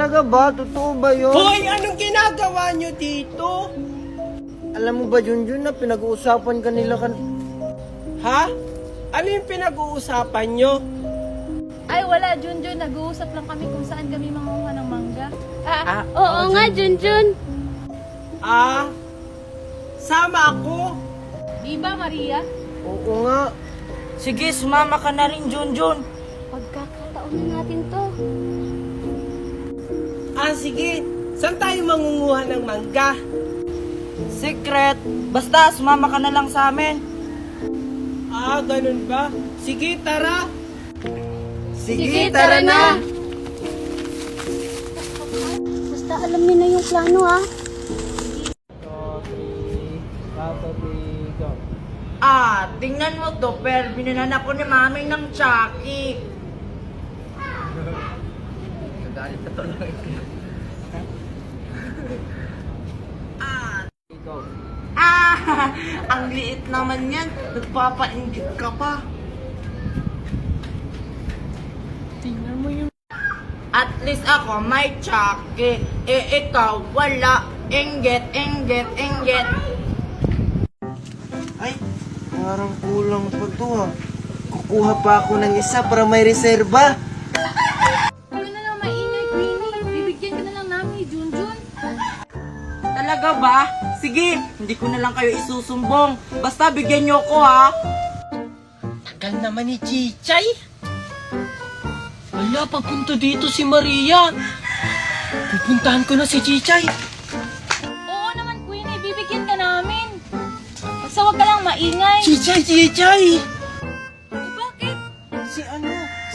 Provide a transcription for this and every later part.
Talaga ba? Totoo ba yun? Hoy, anong ginagawa nyo dito? Alam mo ba, Junjun, na pinag-uusapan ka nila Ha? Ano yung pinag-uusapan nyo? Ay, wala, Junjun. Nag-uusap lang kami kung saan kami mangunguha ng mangga. Oo nga, Junjun. Sama ako. Di ba, Maria? Oo nga. Sige, sumama ka na rin, Junjun. Pagkakataon na natin to. Sige. Saan tayo mangunguha ng mangga? Secret. Basta, sumama ka na lang sa amin. Ganun ba? Sige, tara. Sige, tara na. Basta alam niyo na yung plano, ha? Tingnan mo to, Per. Binanan ako ni Mami ng Chucky. Nagalit na tuloy. Ang liit naman yan. Nagpapainggit ka pa. Tingnan mo yung... At least ako may Chucky. Ikaw wala. Inggit, inggit, inggit. Ay, parang kulang pa to ha. Kukuha pa ako ng isa para may reserba. Huwag na lang maingay, Queenie. Bibigyan ka na lang namin ni Junjun. Talaga ba? Sige, hindi ko na lang kayo isusumbong. Basta bigyan niyo ako, ha? Tagal naman ni Chichay. Wala, papunta dito si Maria. Pupuntahan ko na si Chichay. Oo naman, Queenie. Bibigyan ka namin. Basta huwag ka lang maingay. Chichay! Bakit?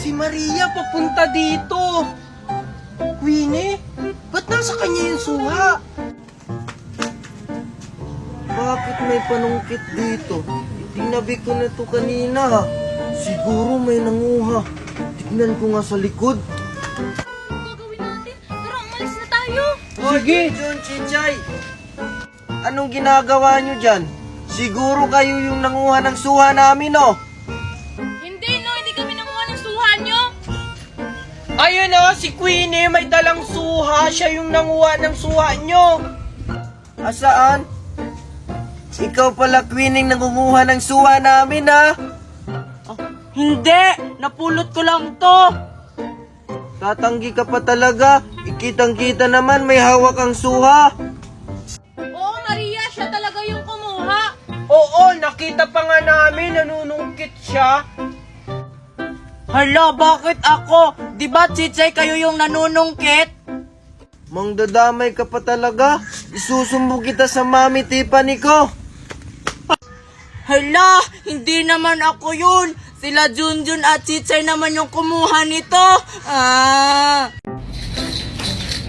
Si Maria papunta dito. Queenie, ba't nasa kanya yung suha? Bakit may panungkit dito? Tinabi ko na to kanina ha. Siguro may nanguha. Tignan ko nga sa likod. Ano gagawin natin? Tara, umalis na tayo. Sige. Junjun, Chichay. Anong ginagawa nyo dyan? Siguro kayo yung nanguha ng suha namin, oh. Hindi, no. Hindi kami nakuha ng suha nyo. Ayun si Queenie may dalang suha. Siya yung nanguha ng suha nyo. Asaan? Ikaw pala, Queening, nangunguha ng suha namin, ha? Hindi! Napulot ko lang to! Tatanggi ka pa talaga. Ikitang-kita naman may hawak ang suha. Oo, Maria. Siya talaga yung kumuha. Oo, nakita pa nga namin. Nanunungkit siya. Hala, bakit ako? Di ba, Chichay, kayo yung nanunungkit? Mangdadamay ka pa talaga. Isusumbong kita sa Mami Tiffany ko. Hala, hindi naman ako yun. Sila Junjun at Chichay naman yung kumuha nito.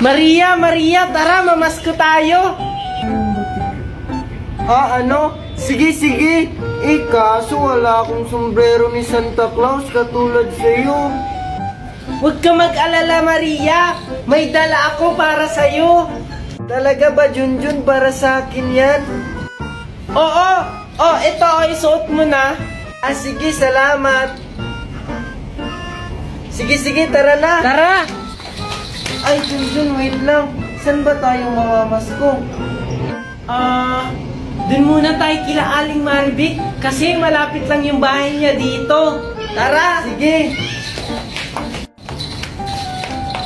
Maria, tara, mamasko tayo. Ano? Sige. Kaso wala akong sombrero ni Santa Claus katulad sa'yo. Huwag ka mag-alala, Maria. May dala ako para sa'yo. Talaga ba, Junjun, para sa akin yan? Oo. Ito, isuot mo na. Sige, salamat. Sige, tara na. Tara. Ay, Junjun, wait lang. Saan ba tayo mamamasko? Dun muna tayo kila Aling Marvic kasi malapit lang yung bahay niya dito. Tara. Sige.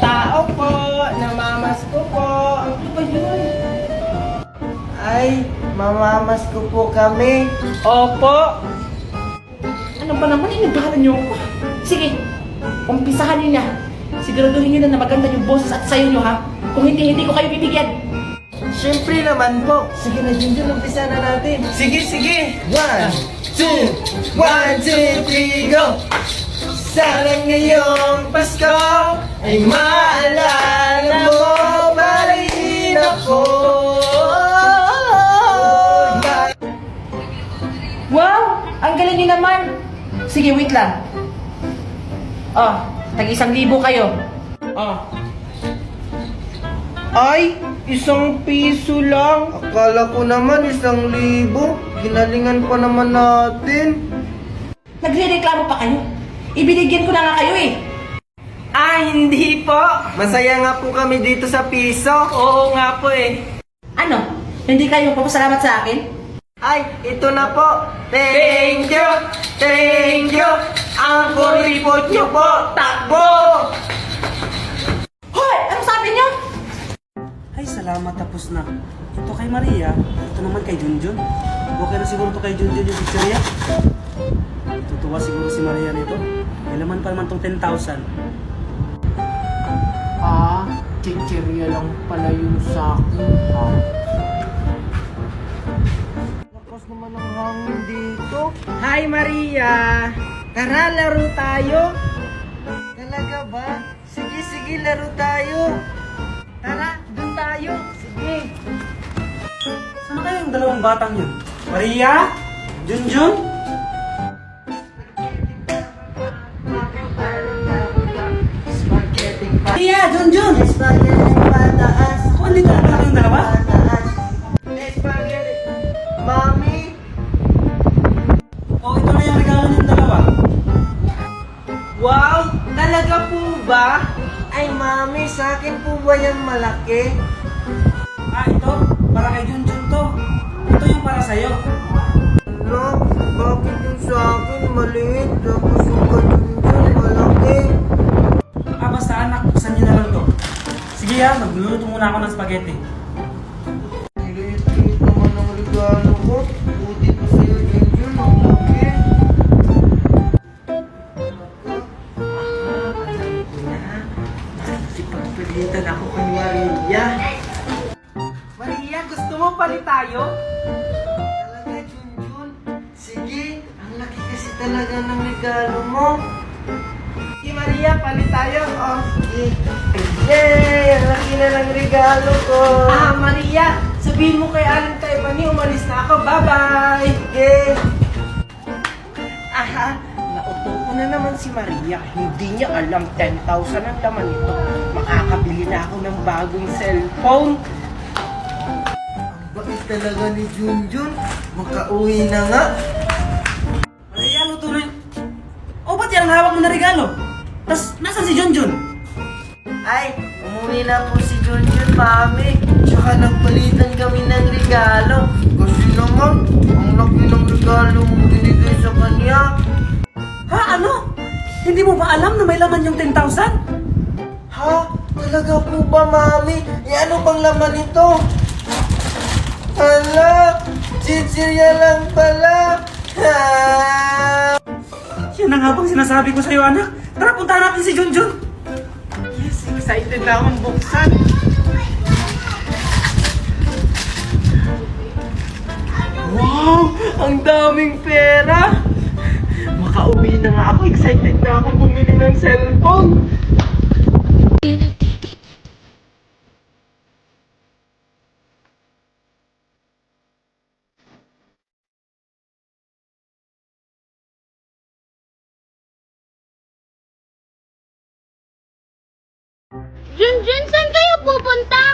Tao po, namamasko po. Ano ba yun? Ay, mamamasko po kami. Opo. Ano ba naman, inibahan niyo ako? Sige, umpisahan niyo na. Siguraduhin niyo na maganda yung boses at sayo niyo, ha? Kung hindi ko kayo bibigyan. Siyempre naman po. Sige na, Junjun, umpisa na natin. Sige. 1, 2, 1, 2, 3, go! Sana ngayong Pasko ay maalala mo pa rin ako. Wow! Ang galing niyo naman! Sige, wait lang. Tag-1,000 kayo. Ay, 1 piso lang. Akala ko naman 1,000. Ginalingan pa naman natin. Nagre-reklamo pa kayo. Ibinigyan ko na nga kayo eh. Hindi po. Masaya nga po kami dito sa piso. Oo nga po eh. Ano? Hindi kayo magpapasalamat sa akin? Ay, ito na po. Thank you! Thank you! Ang kuripot nyo po, takbo! Hoy! Ano sabi niyo? Ay, salamat, tapos na. Ito kay Maria, ito naman kay Junjun. Okay na siguro to kay Junjun yung picture niya. Tutuwa siguro si Maria nito. May laman pa naman tong 10,000. Chichirya lang pala yung sa akin. Lakas naman ang hangin dito. Hi Maria! Tara, laro tayo. Talaga ba? Sige, sige, laro tayo. Tara, dun tayo. Sige. Saan kaya yung dalawang batang yun? Maria? Junjun? Spaghetti pa. Maria! Junjun! Spaghetti pataas. Kung andito na pala kayong dalawa? Pataas. Spaghetti. Mami? O, ito na yung regalo ng dalawa. Wow! Talaga po ba? Ay, mami, sa akin po ba yan malaki? Ito, para kay Junjun to. Ito yung para sa'yo. Ano? Bakit yung sa akin maliit? Tapos yung kanunjun malaki? Basta anak, buksan niyo na lang to. Sige ha, magluluto muna ako ng spaghetti. Liit-liit naman ang regalo ko. Buti pa sa'yo, Junjun. Ang laki. Alam ko na. Nakikipagpalitan ako kay Maria. Maria, gusto mo palit tayo? Talaga, Junjun. Sige, ang laki kasi talaga ng regalo mo. Si Maria, palit tayo. Oh. Sige. Yay! Ang laki na ng regalo ko. Maria, sabihin mo kay Aling Taibani, umalis na ako. Bye-bye! Sige. Nauto ko na naman si Maria. Hindi niya alam 10,000 ang laman nito. Makakabili na ako ng bagong cellphone. Ang bait talaga ni Junjun. Makauwi na nga. Maria, luto na yun. O, ba't yan ang hawak mo na regalo? Tas, nasan si Junjun? Ay, umuwi na po si Junjun, mami. Tsaka nagpalitan kami ng regalo. Kasi naman, ang laki ng regalo mong binigay sa kanya. Ha, ano? Hindi mo ba alam na may laman yung 10,000? Ha? Talaga po ba, mami? Ano bang laman nito? Hala! Chichirya lang pala! Ha! Yan ang habang sinasabi ko sa'yo, anak. Tara, puntahan natin si Junjun. Yes, excited na akong buksan. Wow! Ang daming pera! Makauwi na nga ako. Excited na ako bumili ng cellphone. Junjun, saan kayo pupunta?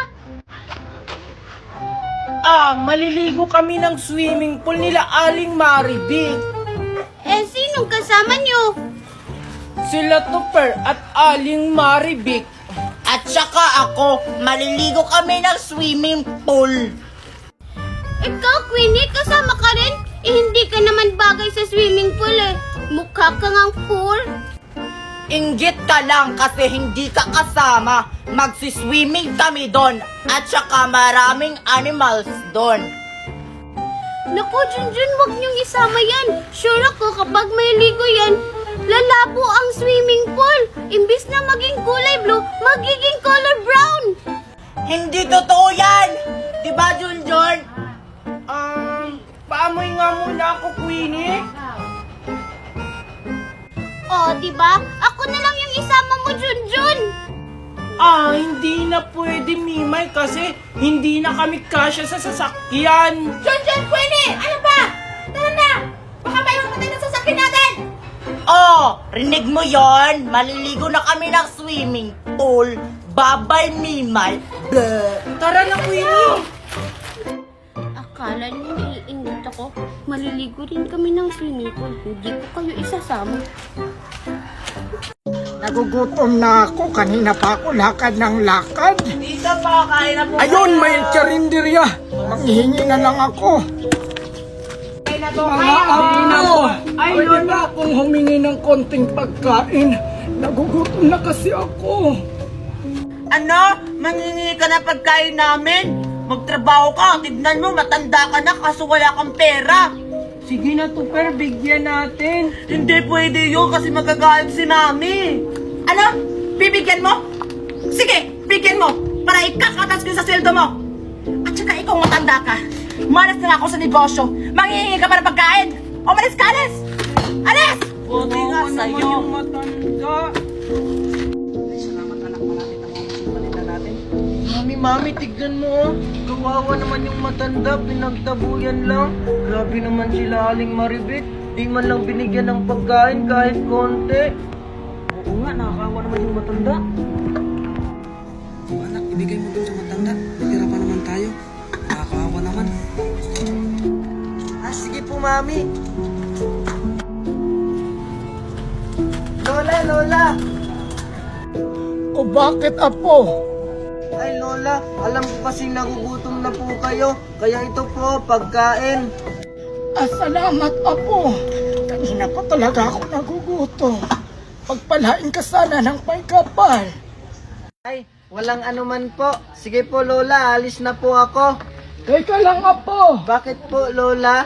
Maliligo kami ng swimming pool nila Aling Maribig. Eh, sinong kasama nyo? Sila Tupper at Aling Maribig. At saka ako, maliligo kami ng swimming pool. Ikaw, Queenie, kasama ka rin? Eh, hindi ka naman bagay sa swimming pool eh. Mukha ka ngang pool. Inggit ka lang kasi hindi ka kasama. Magsiswimming kami doon. At saka maraming animals doon. Naku, Junjun, wag niyong isama yan. Sure ako kapag may ligo yan, lalabo ang swimming pool. Imbis na maging kulay blue, magiging color brown. Hindi totoo yan! Diba, Junjun? Paamoy nga muna ako, Queenie. Oh, diba? Ako na lang yung isama mo, Junjun. Hindi na pwede, Mimay, kasi hindi na kami kasya sa sasakyan. Junjun, Queenie! Ano ba? Tara na! Baka mayroon pa tayo ng sasakyan natin! Oh, rinig mo yon? Maliligo na kami ng swimming pool. Bye-bye, Mimay. Bleh. Tara na, Queenie. Akala niyo naiinggit ako. Maliligo rin kami ng swimming pool. Hindi ko kayo isasama. Nagugutom na ako. Kanina pa ako lakad ng lakad. Dito po, kain na po. Ayun, may karinderya. Manghihingi na lang ako. Kain na po, Mga amo, pwede ba akong humingi ng konting pagkain? Nagugutom na kasi ako. Ano? Mangingi ka na pagkain namin? Magtrabaho ka, tignan mo, matanda ka na kaso wala kang pera. Sige na, Tupper, bigyan natin. Hindi pwede yun kasi magagalit si Mami. Ano? Bibigyan mo? Sige, bigyan mo para ikakatas ko sa sweldo mo. At saka ikaw matanda ka. Malas na ako sa negosyo. Manghihingi ka pa ng pagkain. Umalis ka, Alis! Alis! Buti nga sa'yo. Yung matanda. Salamat anak, malapit na ako sa paninda natin. Mami, tignan mo oh. Kawawa naman yung matanda, pinagtabuyan lang. Grabe naman sila Aling Maribit. Di man lang binigyan ng pagkain kahit konti. Oo nga, nakakawa naman yung matanda. Anak, ibigay mo dun sa matanda. Matira pa naman tayo. Nakakawa naman. Sige po, Mami. Lola! O bakit, apo? Ay, Lola, alam ko kasing nagugutom na po kayo. Kaya ito po, pagkain. Salamat, apo. Kanina pa talaga ako nagugutom. Pagpalain ka sana ng may kapal. Ay, walang anuman po. Sige po, Lola, alis na po ako. Teka lang, apo. Bakit po, Lola?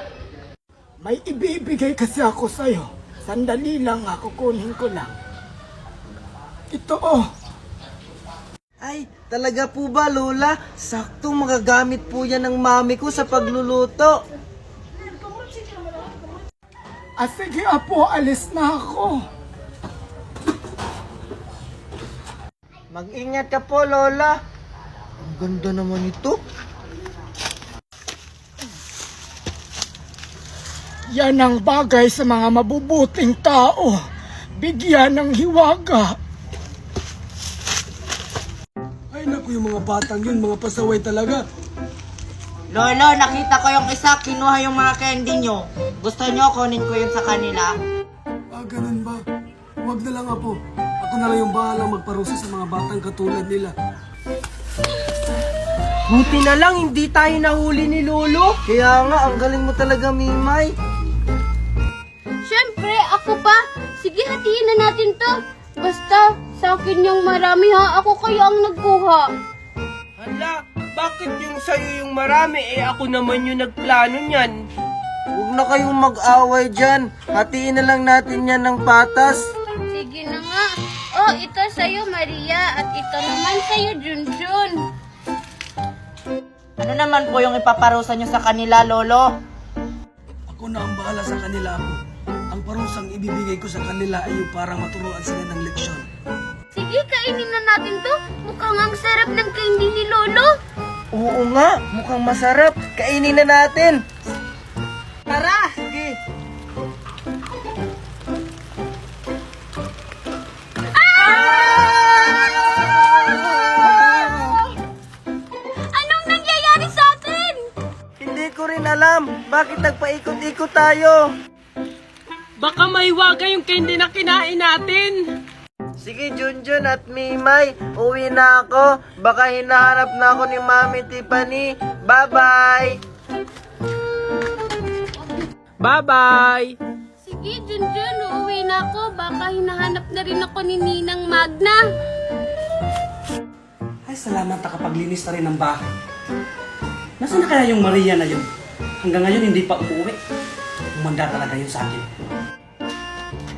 May ibibigay kasi ako sa'yo. Sandali lang, ako kunin ko lang. Ito, oh. Ay, talaga po ba, Lola? Sakto magagamit po yan ng mami ko sa pagluluto. Sige, apo, alis na ako. Mag-ingat ka po, Lola. Ang ganda naman ito. Yan ang bagay sa mga mabubuting tao. Bigyan ng hiwaga. Ay naku, yung mga batang yun, mga pasaway talaga. Lolo, nakita ko yung isa, kinuha yung mga candy nyo. Gusto nyo, kunin ko yun sa kanila? Ganun ba? Huwag na lang apo. Ako na lang yung bahalang magparusa sa mga batang katulad nila. Buti na lang, hindi tayo nahuli ni Lolo. Kaya nga, ang galing mo talaga, Mimay. Siyempre, ako pa. Sige, hatiin na natin to. Basta, sa akin yung marami ha. Ako kaya ang nagkuha. Hala, bakit yung sa'yo yung marami? Ako naman yung nagplano niyan. Huwag na kayong mag-away dyan. Hatiin na lang natin yan ng patas. Sige na nga. Oh, ito sa'yo, Maria. At ito naman sa'yo, Junjun. Ano naman po yung ipaparusa nyo sa kanila, Lolo? Ako na ang bahala sa kanila apo. Ang parusang ibibigay ko sa kanila ay yung parang maturuan sila ng leksyon. Sige, kainin na natin to. Mukhang ang sarap ng candy ni Lolo. Oo nga, mukhang masarap. Kainin na natin. Tara! Sige. Anong nangyayari sa atin? Hindi ko rin alam. Bakit nagpaikot-ikot tayo? Baka maiwaga yung candy na kinain natin. Sige, Junjun at Mimay. Uwi na ako. Baka hinahanap na ako ni Mami Tiffany. Bye-bye! Bye-bye! Sige, Junjun, uuwi na ako. Baka hinahanap na rin ako ni Ninang Magna. Ay, salamat nakapaglinis na rin ng bahay. Nasaan na kaya yung Maria na yun? Hanggang ngayon hindi pa uuwi. Umanda talaga yun sa akin.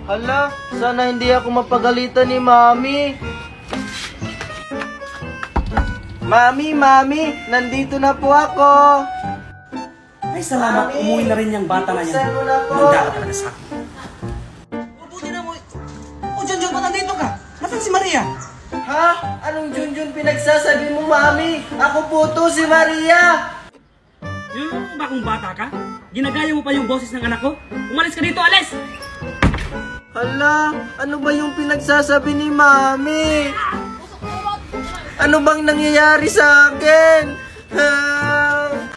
Hala, sana hindi ako mapagalitan ni Mami. Mami, nandito na po ako. Ay, salamat. Mami! Umuwi na rin yung bata na yan. Buksan mo na po. Umanda ka talaga sa akin. Mabuti na mo. O, Junjun, ba't nandito ka? Nasaan si Maria? Ha? Anong Junjun pinagsasabi mo, Mami? Ako po to, si Maria. Yung ba kung bata ka? Ginagaya mo pa yung boses ng anak ko? Umalis ka dito, alis! Hala, ano ba yung pinagsasabi ni Mami? Ano bang nangyayari sa akin?